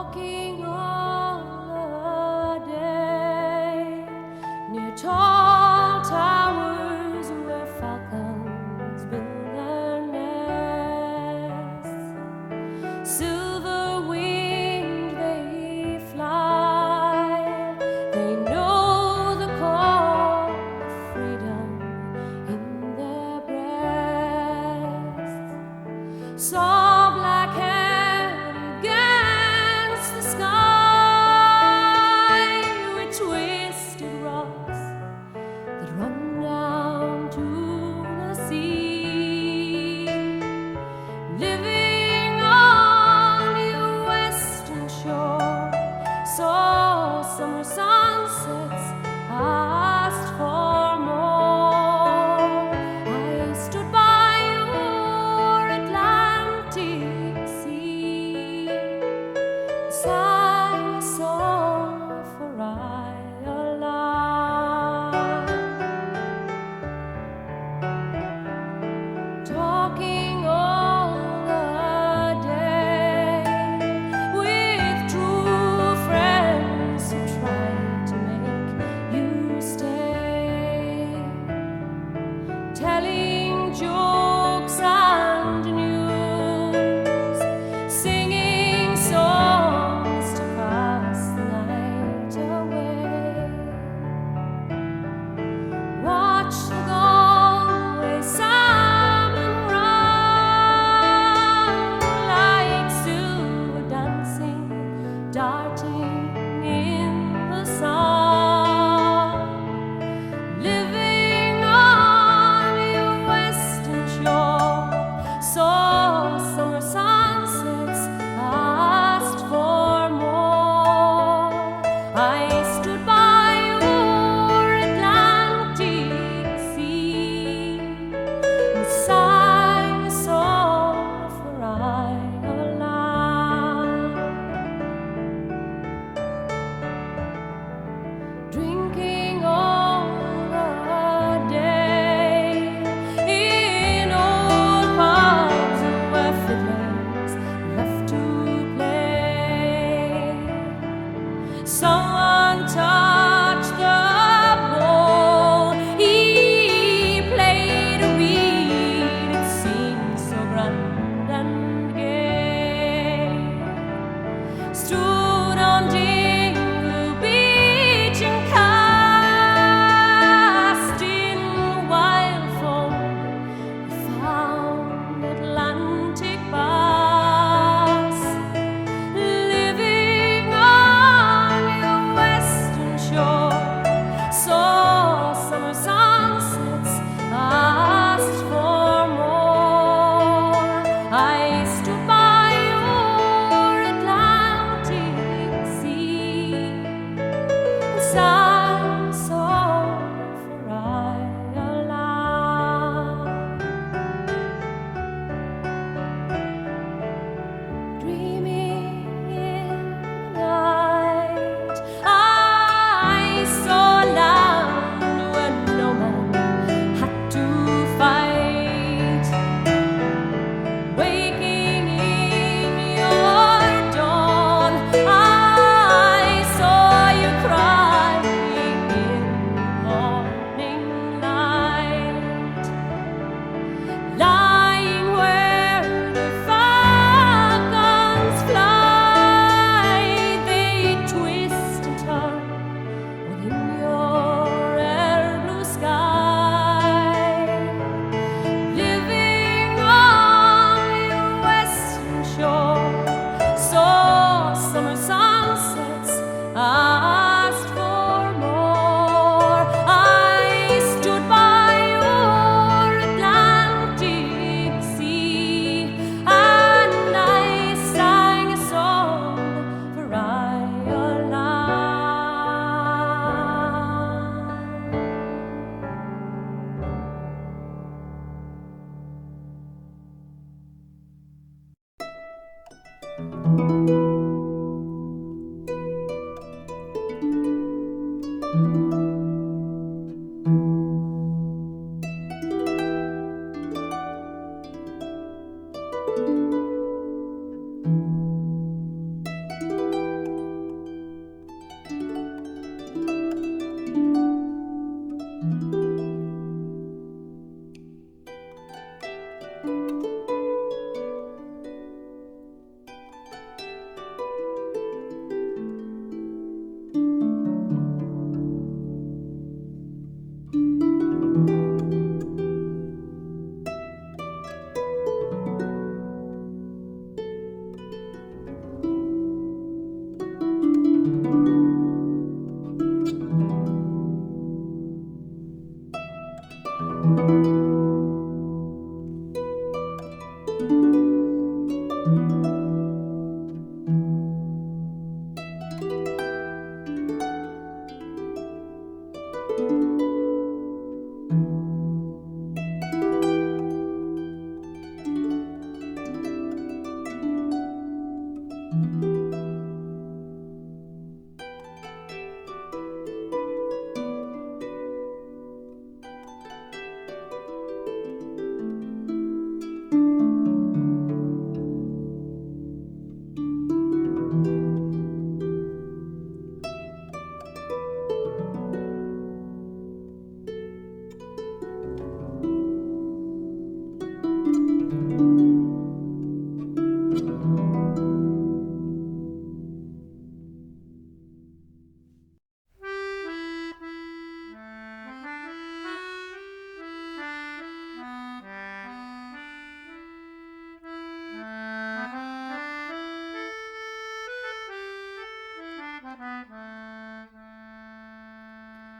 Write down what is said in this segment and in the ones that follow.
Walking all the day near tall towers where falcons build their nests. Silver winged they fly, they know the call of freedom in their breasts. Saw black hair against the sky with twisted rocks that run down to the sea. Living on your western shore, saw summer sunsets, asked for more. I stood by your Atlantic sea, sang a song for Ireland. Talking all the day with true friends who try to make you stay, telling jokes and news, singing songs to pass the night away. Watch the Galway salmon run like silver dancing, darting in the sun. Living on your western shore, saw summer sunsets, asked for more. I stood by your Atlantic sea and sang a song for Ireland. Drinking all the day in old pubs where fiddlers left to play. Someone touched the bowl, he played a reed, it seemed so grand and gay. Stood on Dingle Beach and cast in wild foam, we found Atlantic bass. Living on your western shore, saw summer sunsets, asked for more. I stood by your Atlantic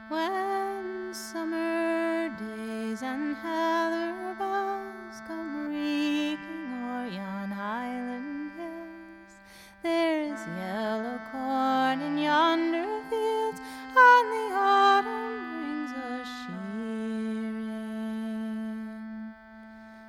When summer days and heather bells come reeking o'er yon highland hills, there's yellow corn in yonder fields, and the autumn brings us shearing.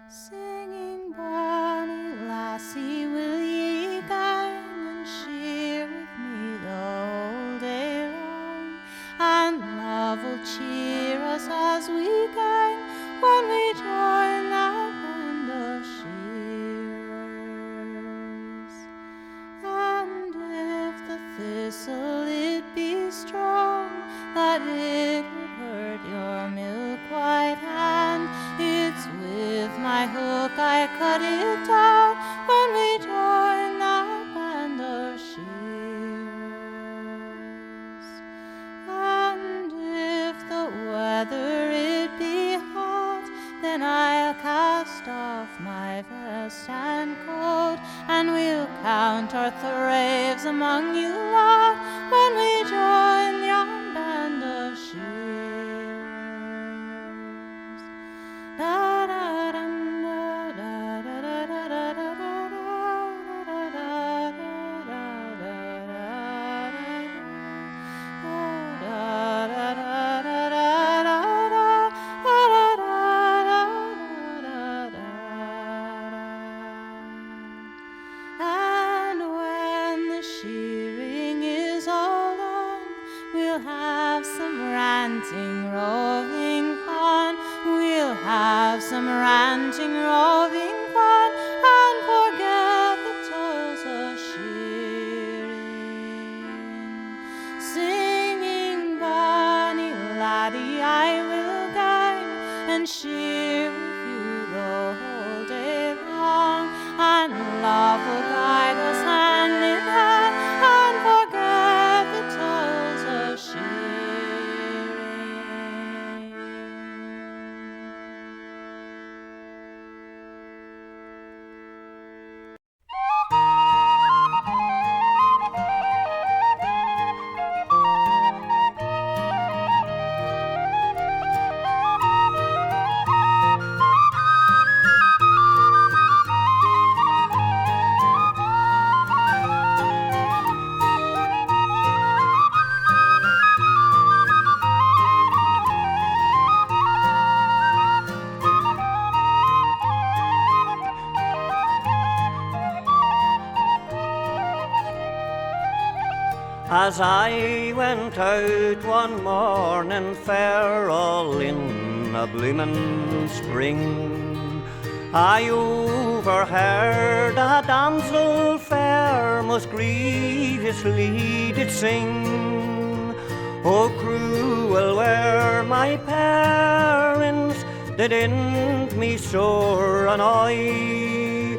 Singing, bonny lassie, will ye gang and shear with me the whole day long? And love will cheer us as we gang when we join that band of shearers. And if the thistle it be strong, that it would hurt your milk-white hand, it's with my hook I cut it down when we join that band of shearers. And if the weather it be hot, then I'll cast off my vest and coat, and we'll count our thraves among you lot when we join yon band of shearers. Da da da da da da da da da some ranting, roving fun, and forget the toils of shearing. Singing, bonny laddie, I will gang and shear with you the whole day long, and love will guide us hand in hand, and forget the toils of shearing. As I went out one morning fair, all in a bloomin' spring, I overheard a damsel fair most grievously did sing. Oh, cruel were my parents that end me sore annoy,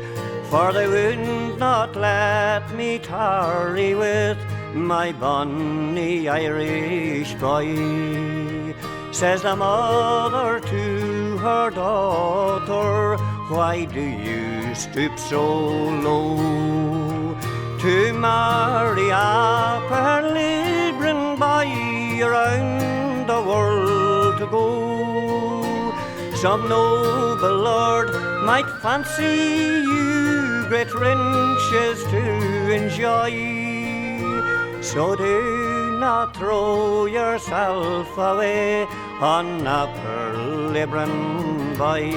for they would not let me tarry with my bonny Irish boy. Says the mother to her daughter, why do you stoop so low to marry a perlibrin boy around the world to go? Some noble lord might fancy you great riches to enjoy, so do not throw yourself away on a perlibrin boy.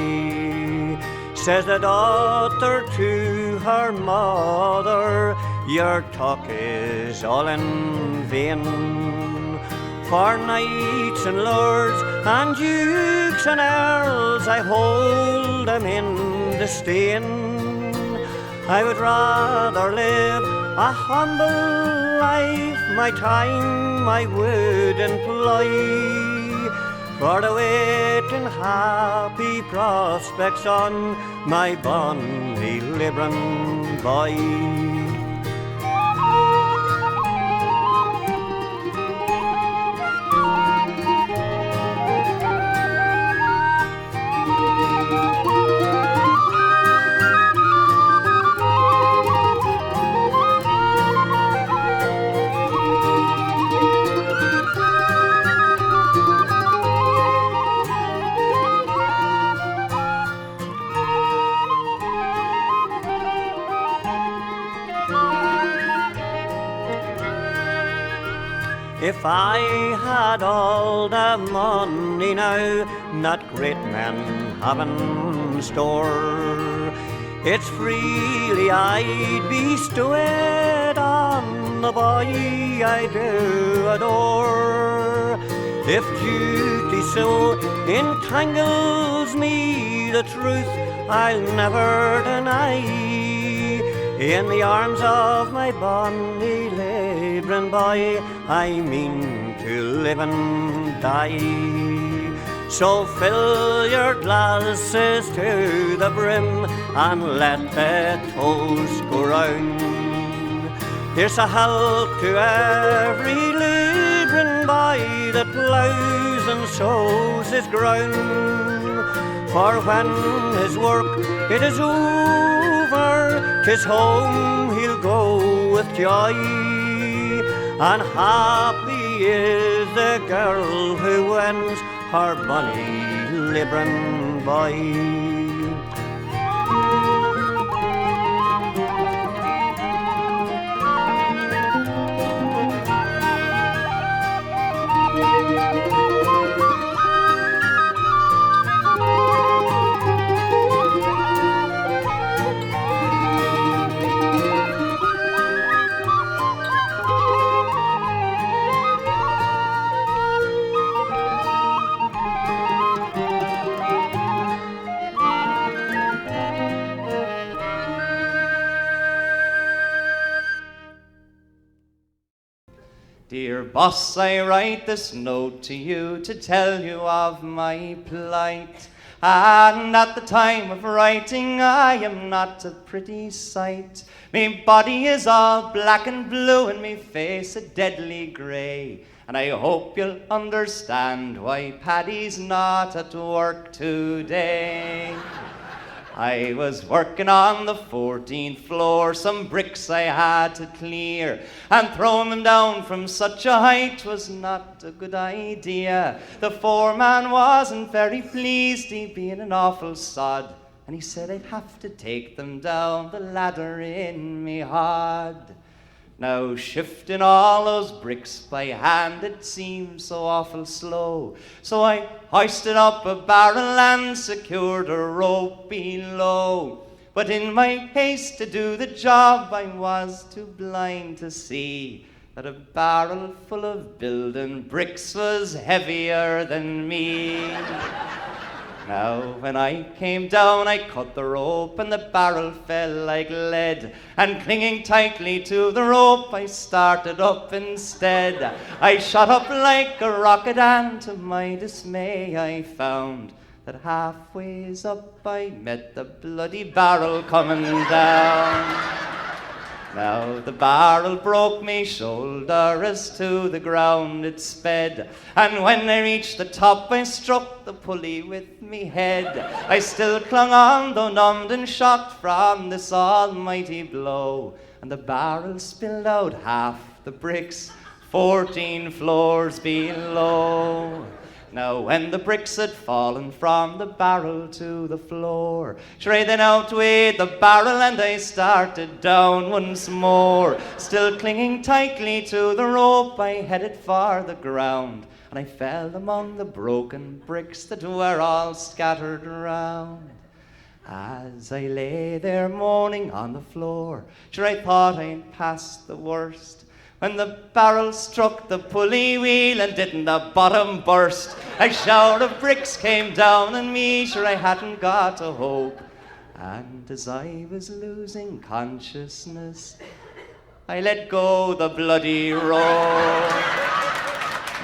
Says the daughter to her mother, your talk is all in vain, for knights and lords and dukes and earls I hold them in disdain. I would rather live a humble life, my time I would employ, for the waiting happy prospects on my bonny libran boy. If I had all the money now that great men have in store, it's freely I'd bestow it on the boy I do adore. If duty so entangles me, the truth I'll never deny. In the arms of my bonny labouring boy, I mean to live and die. So fill your glasses to the brim and let the toast go round. Here's a health to every labouring boy that ploughs and sows his ground. For when his work it is over, 'tis home he'll go with joy. And happy is the girl who wins her bonny labouring boy. Dear boss, I write this note to you to tell you of my plight. And at the time of writing, I am not a pretty sight. Me body is all black and blue, and me face a deadly grey. And I hope you'll understand why Paddy's not at work today. I was working on the 14th floor, some bricks I had to clear, and throwing them down from such a height was not a good idea. The foreman wasn't very pleased, he being an awful sod, and he said I'd have to take them down the ladder in me hod. Now shifting all those bricks by hand, it seemed so awful slow. So I hoisted up a barrel and secured a rope below. But in my haste to do the job, I was too blind to see that a barrel full of building bricks was heavier than me. Now, when I came down, I cut the rope and the barrel fell like lead. And clinging tightly to the rope, I started up instead. I shot up like a rocket, and to my dismay, I found that halfways up I met the bloody barrel coming down. Now the barrel broke me shoulder as to the ground it sped, and when I reached the top I struck the pulley with me head. I still clung on, though numbed and shocked from this almighty blow, and the barrel spilled out half the bricks 14 floors below. Now when the bricks had fallen from the barrel to the floor, sure I then outweighed the barrel and I started down once more. Still clinging tightly to the rope, I headed for the ground, and I fell among the broken bricks that were all scattered around. As I lay there moaning on the floor, sure I thought I'd passed the worst, when the barrel struck the pulley wheel and didn't the bottom burst. A shower of bricks came down on me, sure I hadn't got a hope. And as I was losing consciousness, I let go the bloody rope.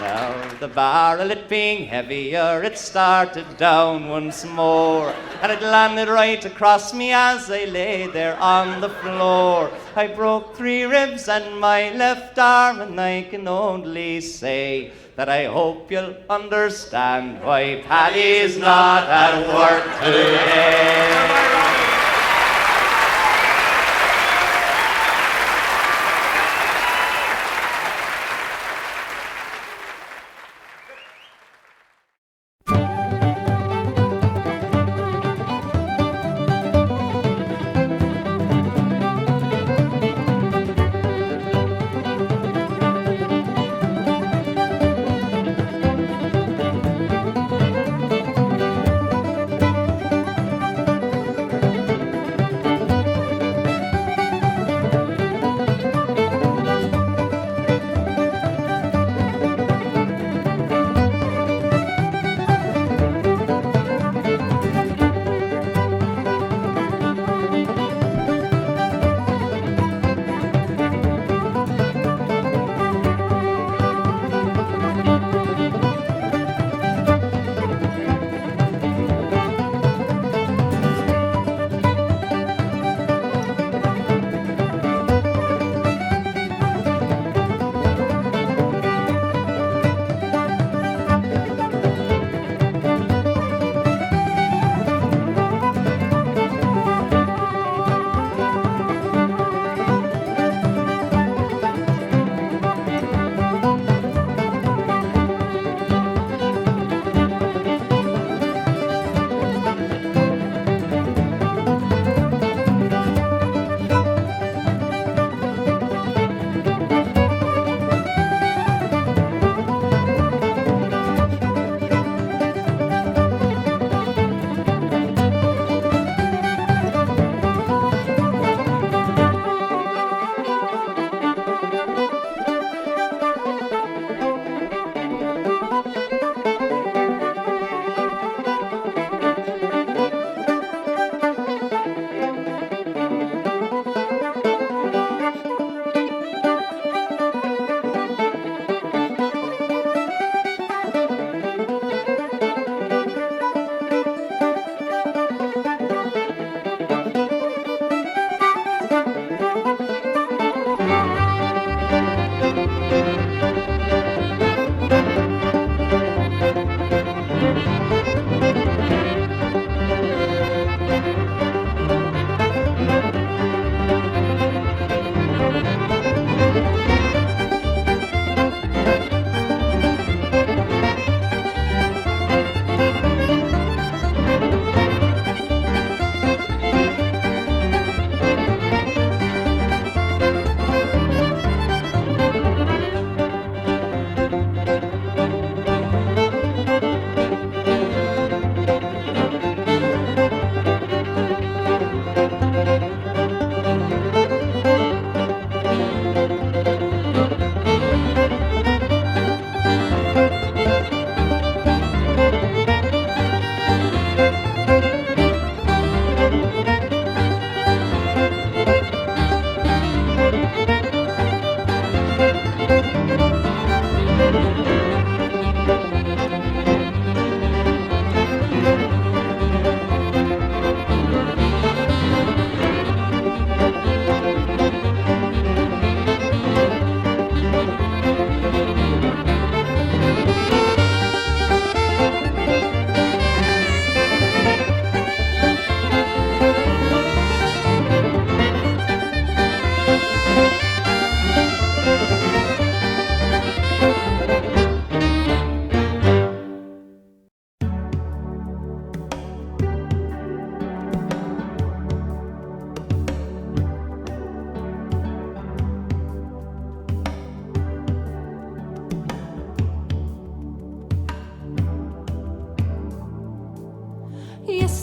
Now the barrel, it being heavier, it started down once more, and it landed right across me as I lay there on the floor. I broke 3 ribs and my left arm, and I can only say that I hope you'll understand why Paddy's not at work today.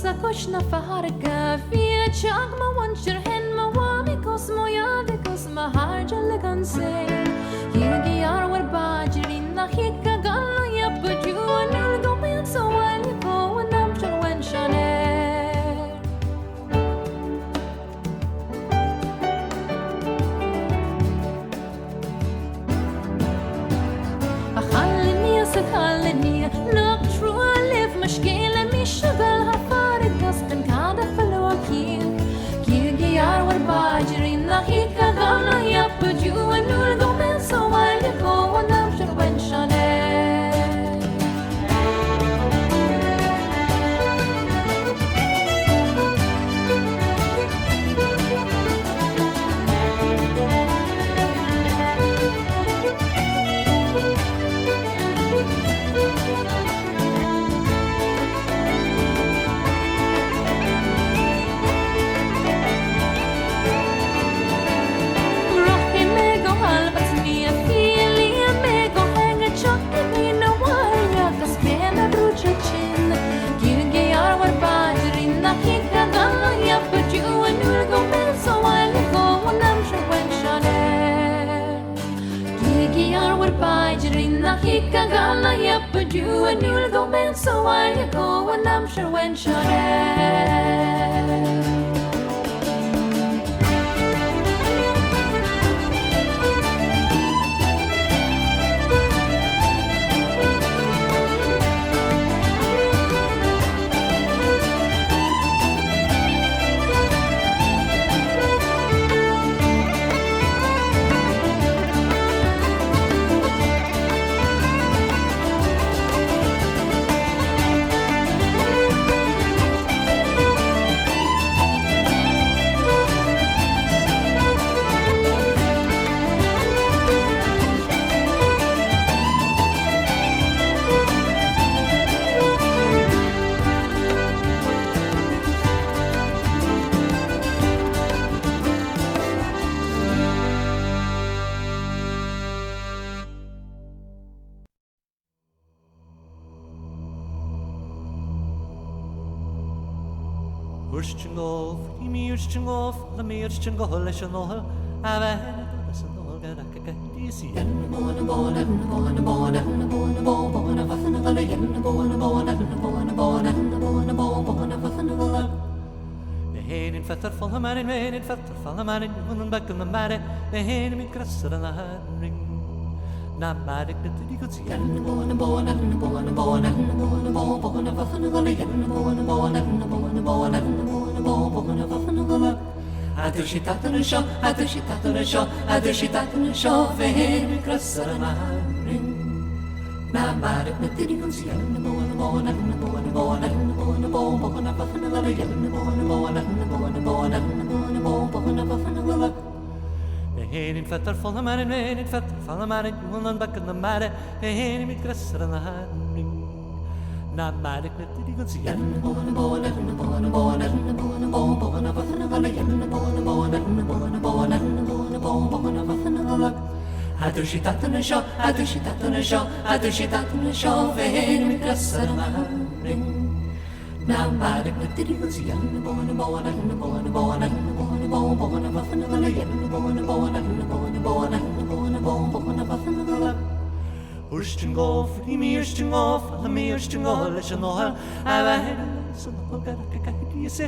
sa kushna faharga Via chag ma wanchir hen ma wami kos mo yade kos ma harja legan se Yigi ar war bajirin na hika galo ya but you anul go ben so while you go and I'm sure when shane خلني look true I live مشكلة مش شغل هفارق قصدن كاد فلوكين كيجي أروى باجري ناحيك غلا يبدو أنو القوم سوى يكو ونمشر وين شانه Hika gala yep but you and you'll go man so while you go and I'm sure when Urstchingov, imi urstchingov, la mi urstchingov, leshanol, ave, leshanol, garakaka, disi. The hen in fetter van de man in men in fetter van de man in hun back in the mare, the hen in krasser en la ring. Na madik net die goed zien. Adushitatan show, adushitatan show, adushitatan show, vehemi krasarana ring. Na madik net die goed zien. Heen in vetter van de man en heen in vetter van de man en jongen bakken de mare heen in met krasser en haring na maar ik net die goed zien adushitatan show adushitatan show adushitatan show heen in met krasser en haring na maar ik net die goed zien Urstchingov, imi urstchingov, la mi urstchingov, leshanol, ave, leshanol, garakaka, disi.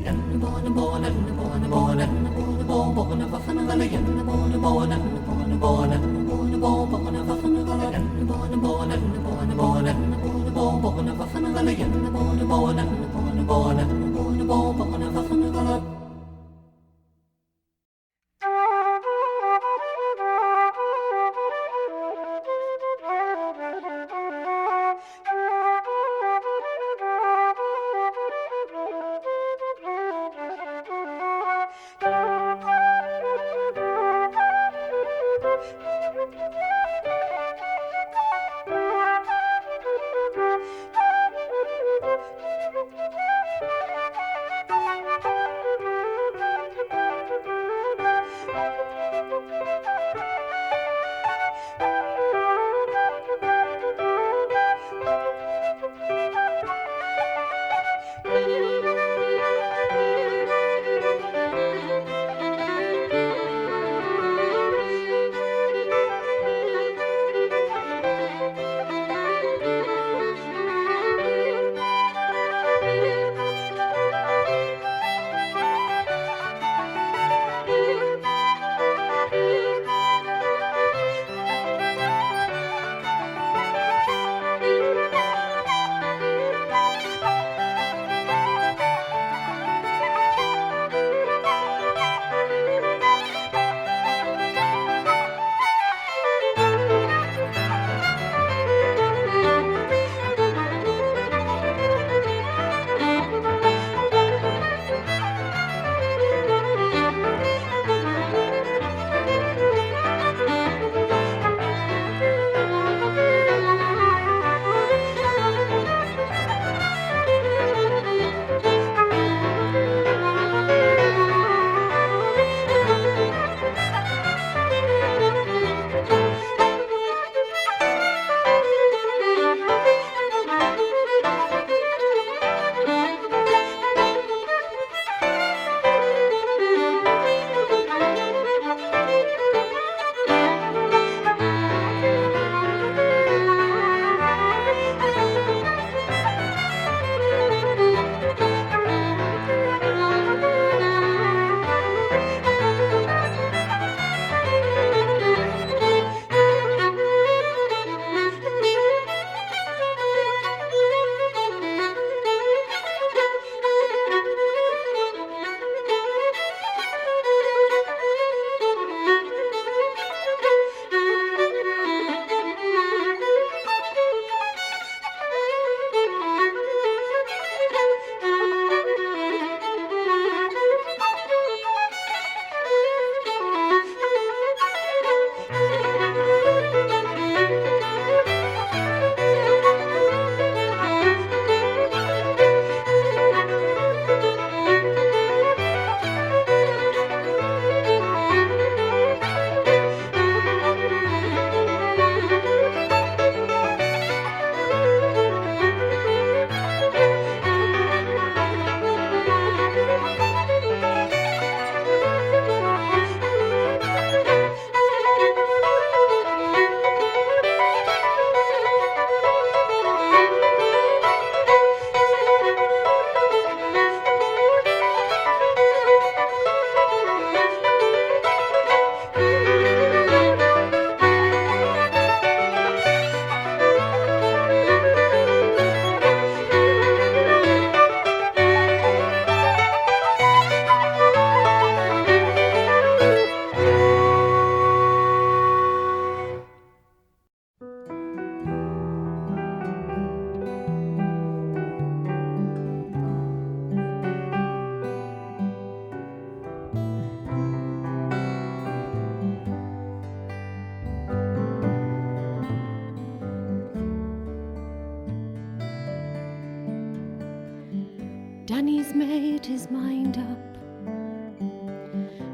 Danny's made his mind up.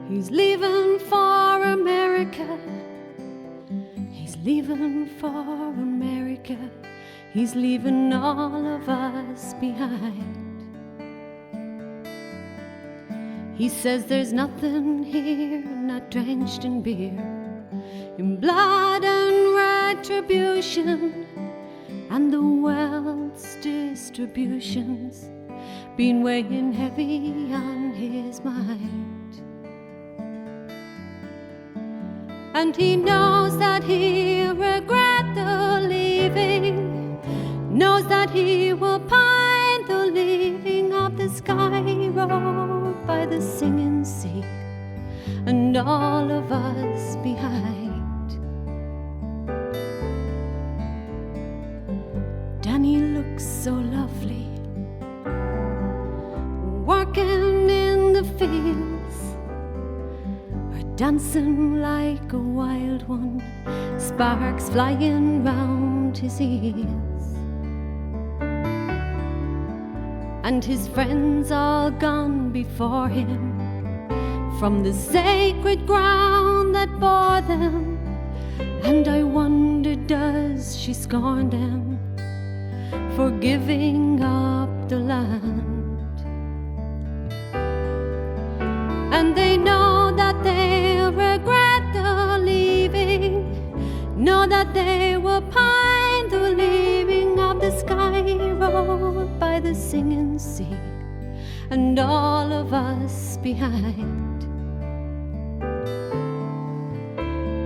He's leaving for America. He's leaving for America. He's leaving all of us behind. He says there's nothing here not drenched in beer, in blood and retribution, and the wealth's distribution's been weighing heavy on his mind. And he knows that he'll regret the leaving, knows that he will pine the leaving of the sky road by the singing sea, and all of us behind. Danny looks so lovely, working in the fields, or dancing like a wild one, sparks flying round his ears. And his friends all gone before him from the sacred ground that bore them. And I wonder, does she scorn them for giving up the land? And they know that they'll regret the leaving, know that they will pine the leaving of the sky road by the singing sea, and all of us behind.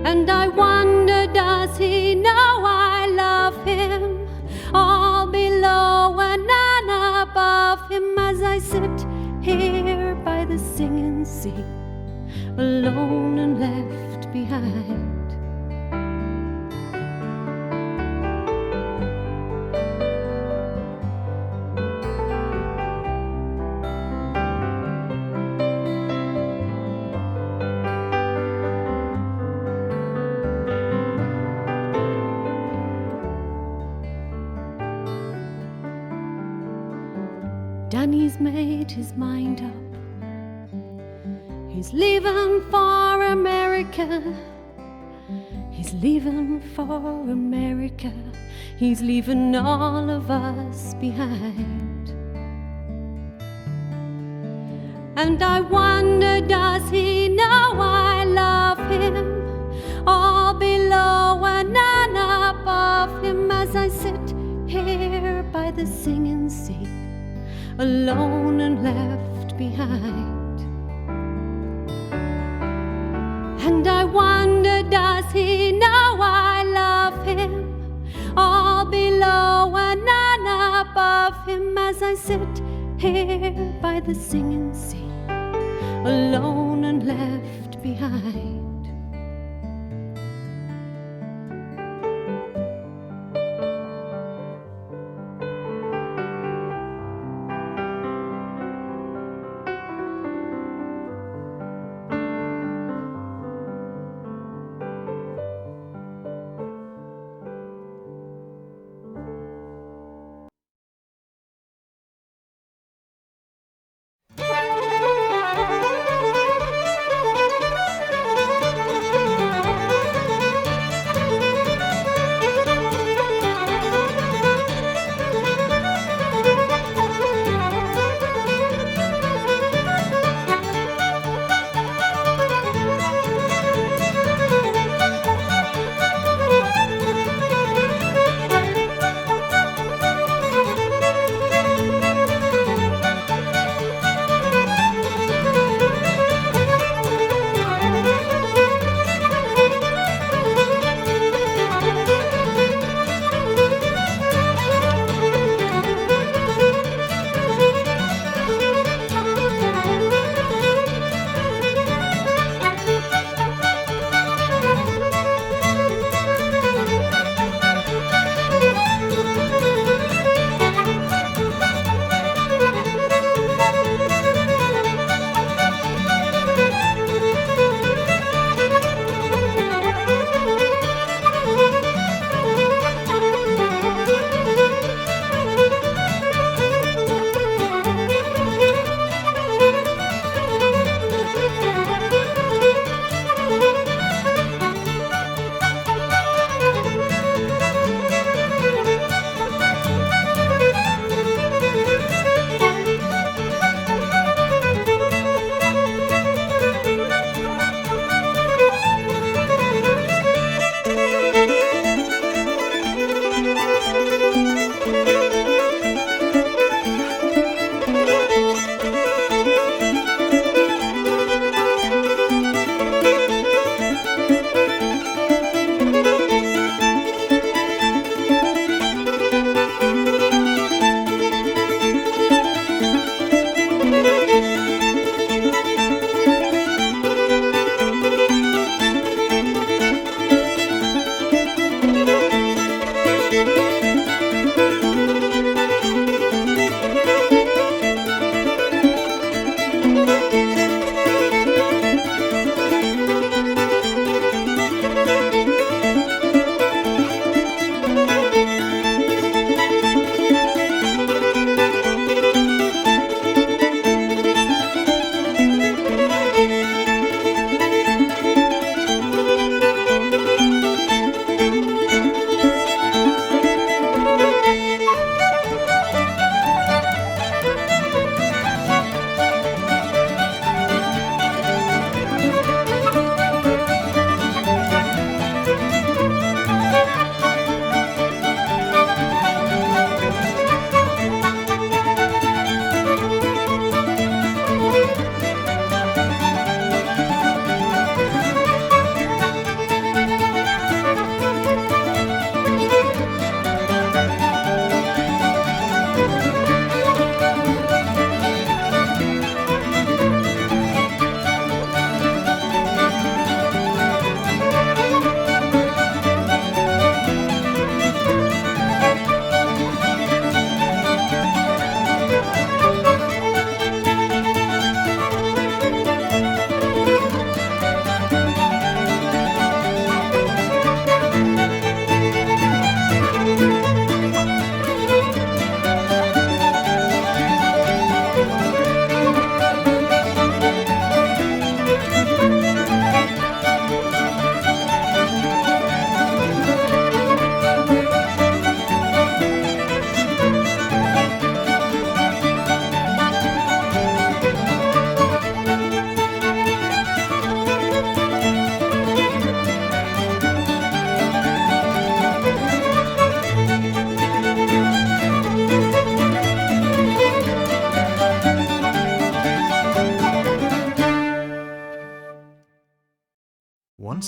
And I wonder, does he know I love him, all below and none above him, as I sit here by the singing sea, alone and left behind. Danny's made his mind up. He's leaving for America. He's leaving for America. He's leaving all of us behind. And I wonder, does he know I love him, all below and none above him, as I sit here by the singing sea, alone and left behind. And I wonder, does he know I love him, all below and none above him, as I sit here by the singing sea, alone and left behind.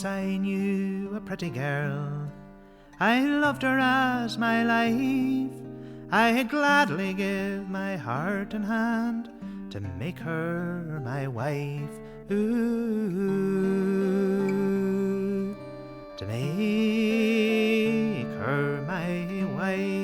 Once I knew a pretty girl, I loved her as my life. I'd gladly give my heart and hand to make her my wife. Ooh, to make her my wife.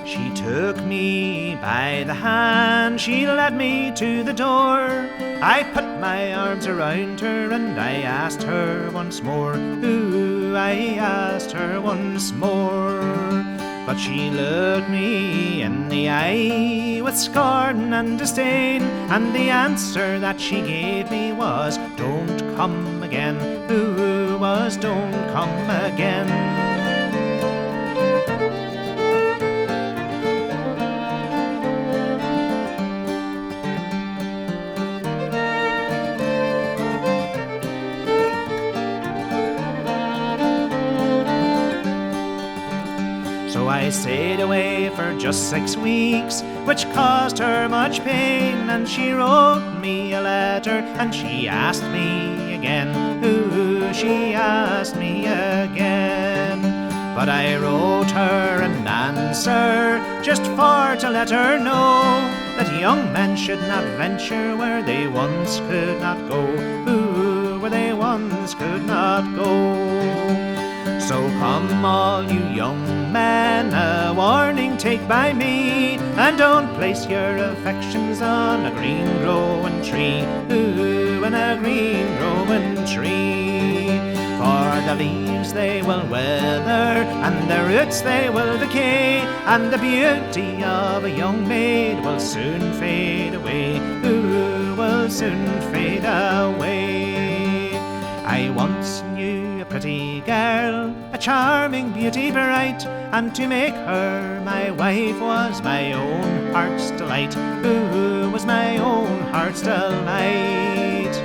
She took me by the hand, she led me to the door. I put my arms around her and I asked her once more. Ooh, I asked her once more. But she looked me in the eye with scorn and disdain, and the answer that she gave me was, don't come again. Ooh, was don't come again. So I stayed away for just 6 weeks, which caused her much pain, and she wrote me a letter and she asked me again. Ooh, she asked me again. But I wrote her an answer just for to let her know that young men should not venture where they once could not go. Ooh, where they once could not go. So come all you young men, a warning take by me, and don't place your affections on a green growing tree. Ooh, on a green growing tree. For the leaves they will wither, and the roots they will decay, and the beauty of a young maid will soon fade away. Ooh, will soon fade away. I once knew a pretty girl, a charming beauty bright, and to make her my wife was my own heart's delight. Ooh, was my own heart's delight.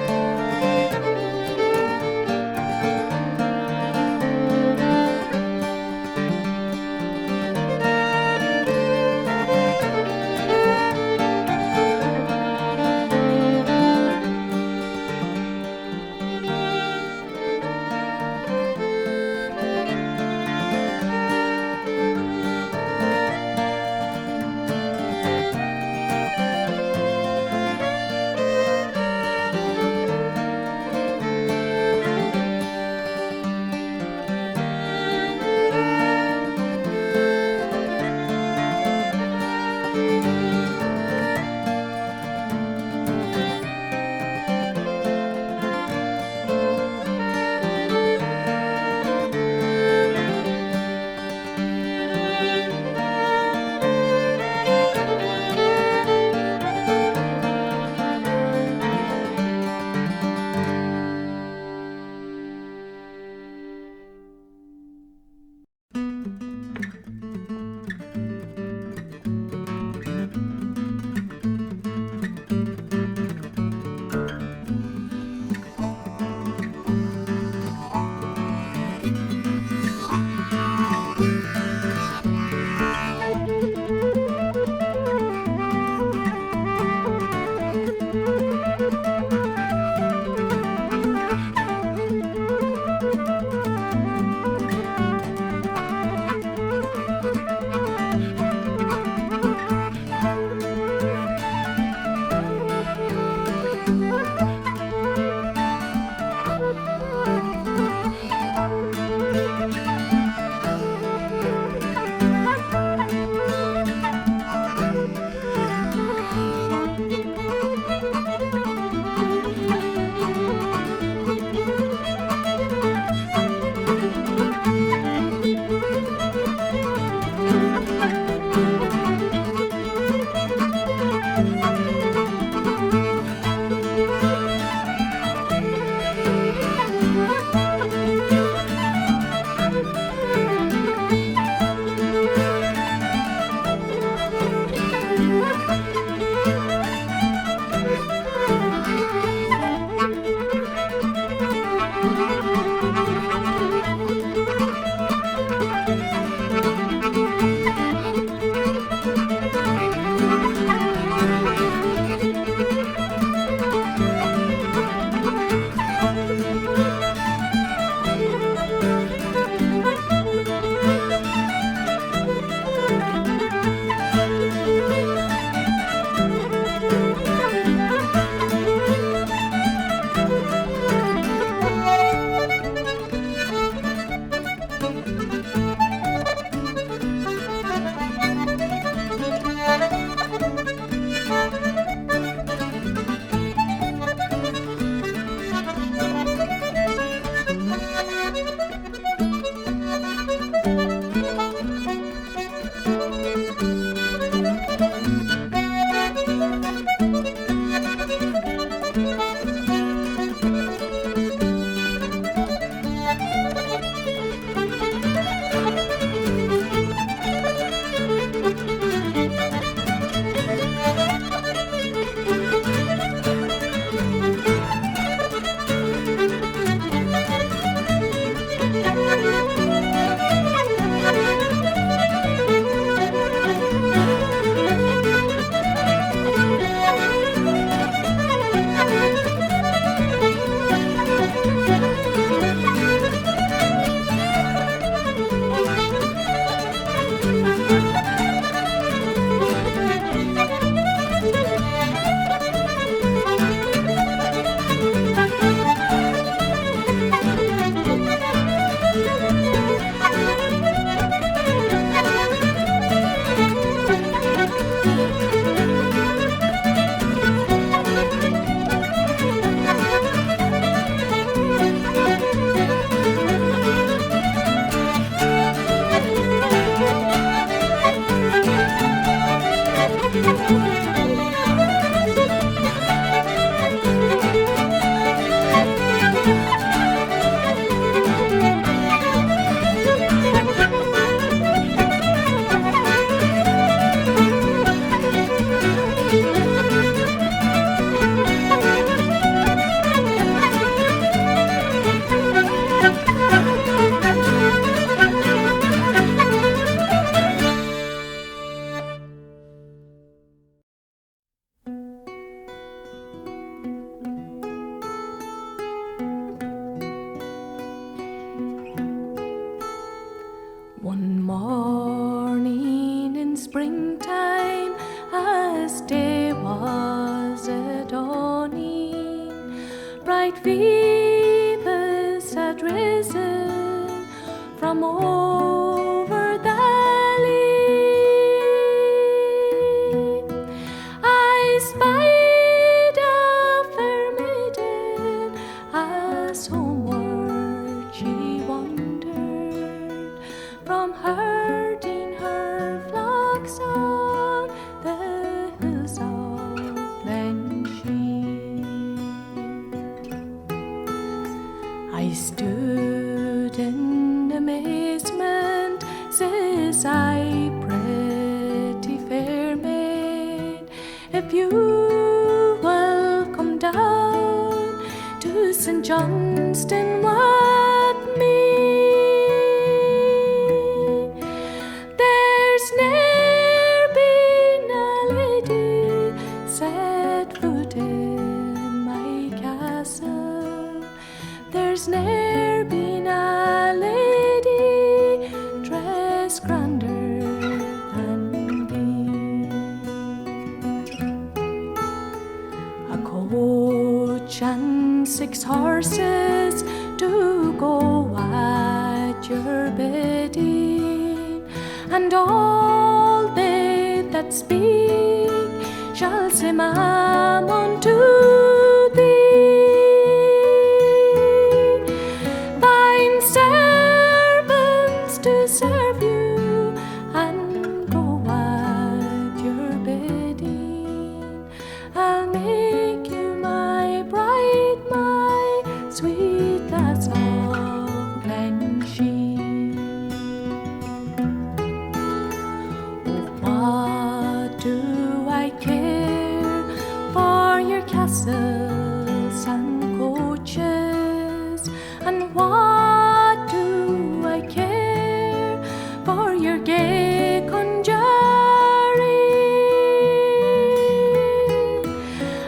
bright Phoebus had risen from over the lea. I spied a fair maiden as homeward she wandered from herding her flocks on the hills of Glensheen. I stood in amazement, says I, pretty fair maid, if you will come down to St. Johnston with me, there's ne'er been a lady set foot in my castle. There's ne'er been a lady dressed grander than thee. A coach and 6 horses to go at your bidding, and all they that speak shall say ma'am unto thee. Find servants to serve you and go at your bidding. I'll make you my bride, my sweet lass of Glensheen. Oh, what do I care for your castles and coaches, and what do I care for your gay conjuring?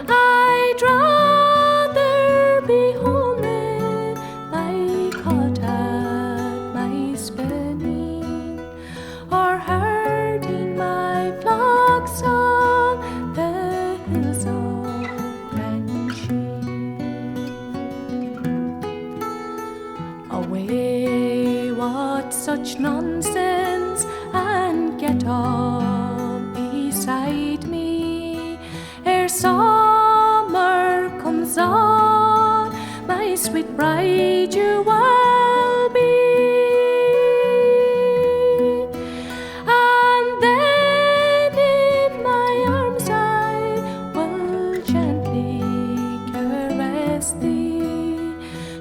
I'd rather be home in my cot at my spinning, or herding my flocks on the hills of Glensheen. Away, what such nonsense, and get up beside me ere summer comes on, my sweet bride you will be. And then in my arms I will gently caress thee.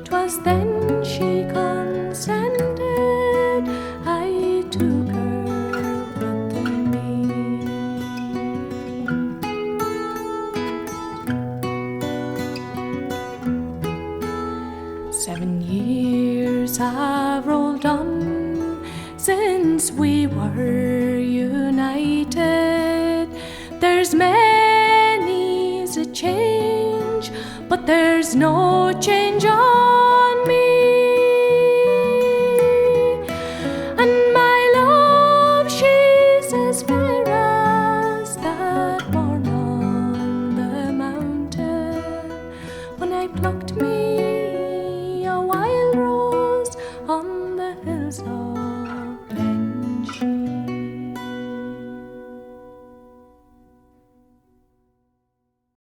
'Twas then she consented, I took her with me. 7 years have rolled on since we were united. There's many's a change, but there's no change on